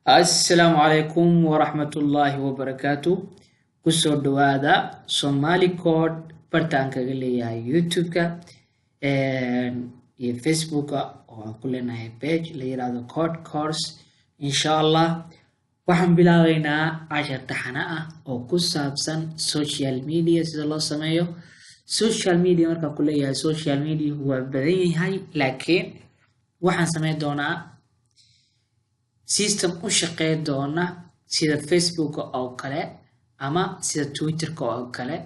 Assalamu alaikum wa rahmatullahi wa barakatuh. Kusoo dhawaada Somali Code bartaanka kaga leeyahay YouTube-ka iyo Facebook-ka oo aan ku leenahay page la yiraahdo Code Course. Insha Allah waxaan bilaabeynaa cashar taxane ah oo ku saabsan social media sida loo sameeyo. Social media markaan ku leeyahay social media waa badan yahay laakiin waxaan sameyn doonaa system u shaqeyn doona sida Facebook oo kale ama sida Twitter oo kale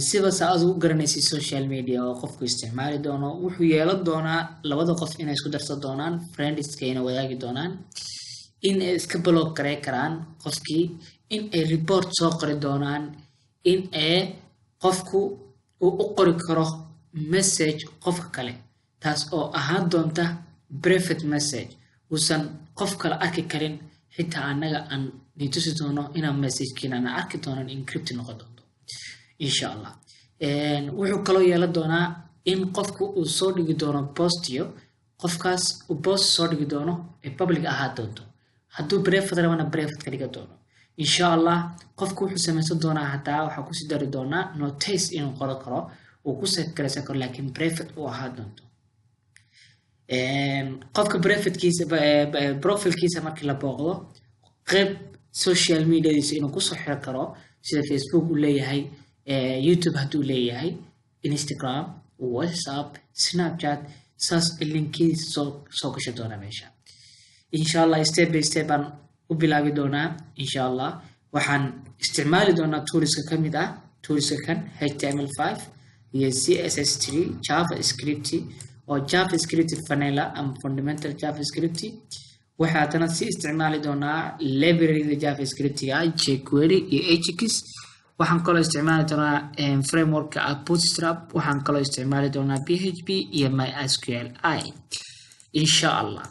siba aad u garanaysid social media oo qofku isticmaali doono wuxuu yeelan doonaa labada qof inay isku darsan doonaan friends-keena wadaagi doonaan in ay iska block gareyn karaan qofkii in ay report soo qori doonaan in ay qofku uu u qori karo message qofka kale taas oo ahaan doonta private message usan qof kale arki karin xitaa anaga aan nitusi doono inaan message-kiina aan arki doono encrypt noqon doonto insha Allah wuxuu kaloo yeelan doonaa in qofku uu soo dhigi doono post-yo qofkaas uu post soo dhigi doono ee public ahaa doonto hadduu private rabana private ka dhiga doono insha Allah qofku wuxuu samaysan doonaa hataa waxaa ku sii dari doonaa notice inuu qoro karo uu ku save garaysan karo laakiin private uu ahaa doonto qofka private-kiisa profile-kiisa markii la booqdo qayb social media-diisa inuu ku soo xiri karo sida Facebook uu leeyahay YouTube hadduu leeyahay Instagram WhatsApp Snapchat saas linkiisa soo gasho doona meesha insha Allah step by step aan u bilaabi doonaa insha Allah waxaan isticmaali doonaa tools-ka kamid ah tools-ka kan HTML5 iyo CSS3 JavaScript oo JavaScript vanilla ama fundamental JavaScript waxaadna si isticmaali doonaa library JavaScript-ga jQuery iyo Ajax waxaan kaloo isticmaali doonaa framework-ka Bootstrap waxaan kaloo isticmaali doonaa PHP iyo MySQLi insha Allah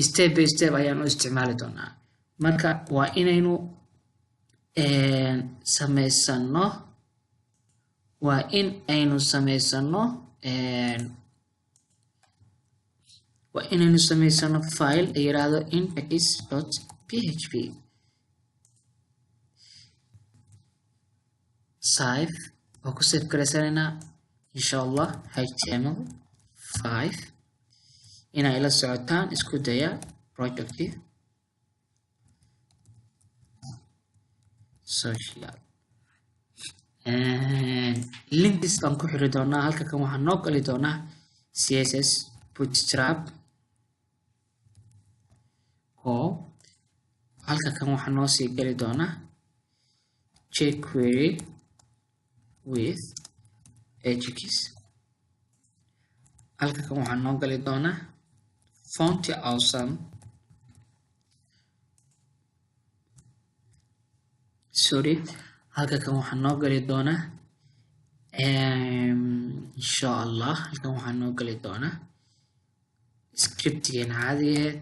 step by step ayaan u isticmaali doonaa marka waa inaynu samaysano file la yiraahdo index.php save oo ku save garaysanayna insha Allah HTML5 inay la socotaan isku daya project social links aan ku xiri doonaa halka kan waxaan noo gali doonaa CSS Bootstrap oo halka kan waxaan noo sii gali doonaa jQuery with Ajax halka kan waxaan noo gali doonaa font awesome halka kan waxaan noo gali doonaa insha Allah halkan waxaan noo gali doonaa script-geena caadigeed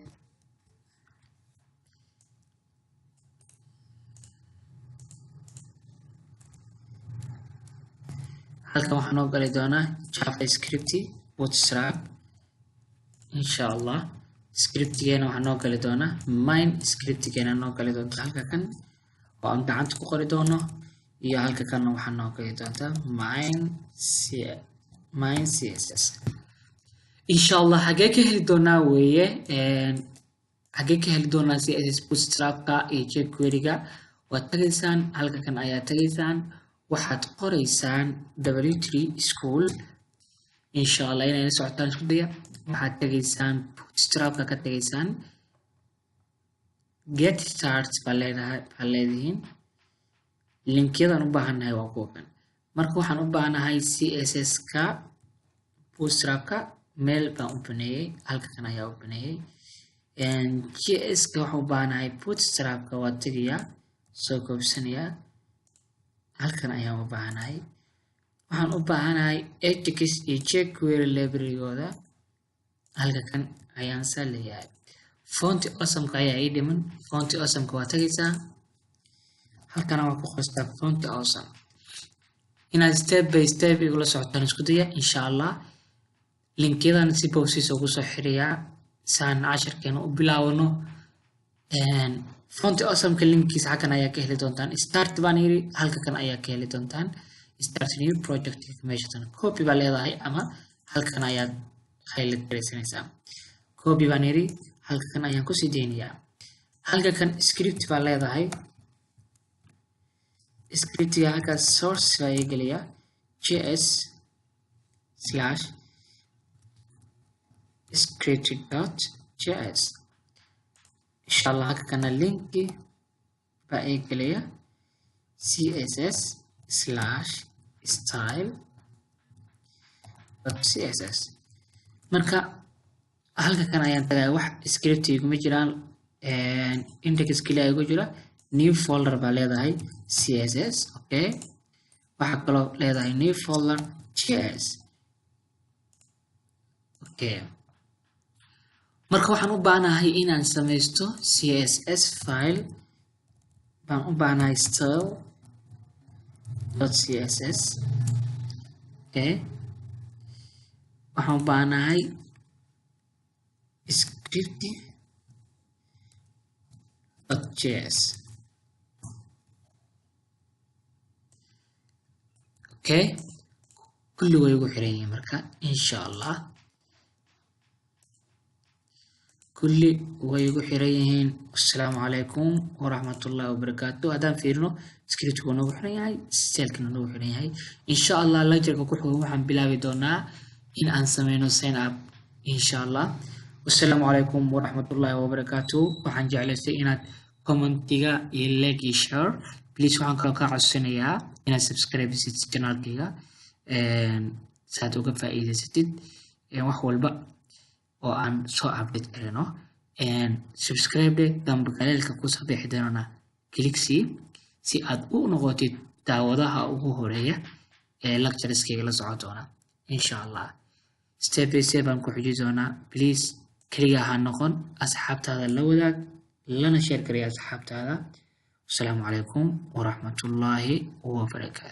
halkan waxaan noo gali doonaa JavaScript Bootstrap insha Allah script-geena waxaan noo gali doonaa main script-geena noo gali doonta halka kan oo aan gacanta ku qori doono iyo halka kan waxaan noo gali doontaa main CSS insha Allah hagee ka heli doonaa weeye hagee ka heli doonaa CSS Bootstrap-ka iyo jQuery-ga waad tagaysaan halka kan ayaa tagaysaan waxaad qoraysaan W3 school insha Allah inay la socotaan isku daya waxaad tagaysaan Bootstrap-ka ka tagaysaan get start baa leedihiin linkyadaan u baahannahay waa kuwa kan marka waxaan u baahanahay CSS-ka Bootstrap-ka meel baan u baneeyay halka kan ayaa u baneeyay JS-ka waxaan u baahanahay Bootstrap-ka waa tagayaa soo koobsanayaa halkan ayaan u baahanahay waxaan u baahanahay Ajax iyo jQuery library-gooda halka kan ayaan saa leeyahay font awesome-ka ayaa ii dhiman font awesome-ka waa tagaysaa halkana waa ku qoystaa font awesome inaad step by step igula socotaan isku daya insha Allah linkyadaan si bowsiis ugu soo xiriyaa saan casharkeena u bilaawano Font awesome ka linkiisa halkan ayaa ka heli doontaan. Start baan yiri halka kan ayaa ka heli doontaan. Start new project information. Copy baa leedahay ama halkan ayaa highlight garaysanaysaa. Copy baan yiri halka kan ayaan ku sii deynayaa. Halka kan script baa leedahay. Script ya halka source baa geliya js/script.js. inshallah halka kana linki baa geliya css/style.css. marka halka kan ayaan tagay wax script iguma jiraan index kaliya igu jira. new folder baa leedahay css. okay, waxa kaloo leedahay new folder js. okay, marka waxaan u baahanahay inaan sameysto css file. baan u baahanahay style.css. okay, waxaan u baahanahay script.js. okay, kulli way ugu xiran yihiin marka inshallah kulli way ugu xiran yihiin. Assalaamu calaykum waraxmatullaahi wabarakaatuh. haddaan fiirino script ku nagu xiran yahay, style-kana nagu xiran yahay. inshallah lecture-ka ku xigo waxaan bilaabi doonaa in aan sameyno sign up inshallah. Assalaamu calaykum waraxmatullaahi wabarakaatuh. waxaan jeclaystay inaad commentiga iyo like iyo share. please waxaan kaloo kaa codsanayaa inaad subscribe sid channelkayga saad uga faa'iidaysatid wax walba oo aan soo update karino. subscribe gambaleelka ku soo bixi doona click si aad u noqotid daawadaha ugu horeeya ee lectureska la socon doona inshallah. step by step aan ku xiji doona. please kaliya ha noqon, asxaabtaada la wadaag, lana share kariya asxaabtaada. Assalamu alaikum wa rahmatullahi wa barakatuh.